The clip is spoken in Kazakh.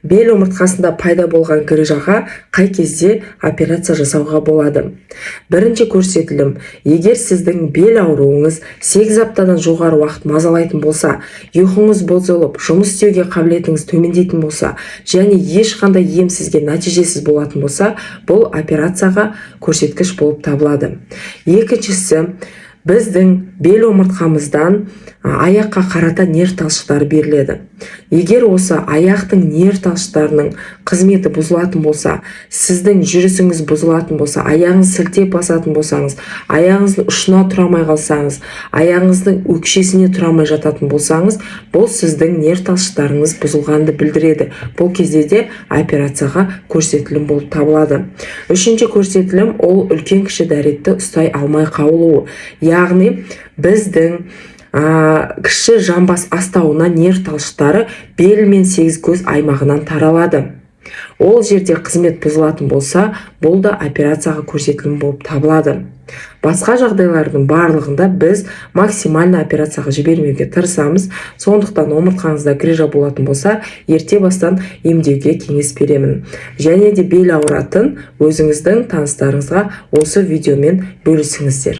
Бел омыртқасында пайда болған грыжаға қай кезде операция жасауға болады? Бірінші көрсетілім: егер сіздің бел ауруыңыз 8 аптадан жоғары уақыт мазалайтын болса, ұйқыңыз бұзылып, жұмыс істеуге қабілетіңіз төмендейтін болса, және ешқандай ем сізге нәтижесіз болатын болса, бұл операцияға көрсеткіш болып табылады. Екіншісі, біздің бел омыртқамыздан аяққа қарата нерв талшықтары беріледі. Егер осы аяқтың нерв талшықтарының қызметі бұзылатын болса, сіздің жүрісіңіз бұзылатын болса, аяғыңыз сілтеп басатын болсаңыз, аяғыңыздың ұшына тұрамай қалсаңыз, аяғыңыздың өкшесіне тұрамай жататын болсаңыз, бұл сіздің нерв талшықтарыңыз бұзылғанды білдіреді. Бұл кезде де операцияға көрсетілім болып табылады. Үшінші көрсетілім ол үлкен кіші дәретті ұстай алмай қалуы. Яғни біздің кіші жамбас астауына нерв талшықтары бел мен сегіз көз аймағынан таралады. Ол жерде қызмет бұзылатын болса, бұл да операцияға көрсетілім болып табылады. Басқа жағдайлардың барлығында біз максимальны операцияға жібермеуге тырысамыз. Сондықтан омыртқаңызда грыжа болатын болса, ерте бастан емдеуге кеңес беремін. Және де бел ауыратын өзіңіздің таныстарыңызға осы видеомен бөлісіңіздер.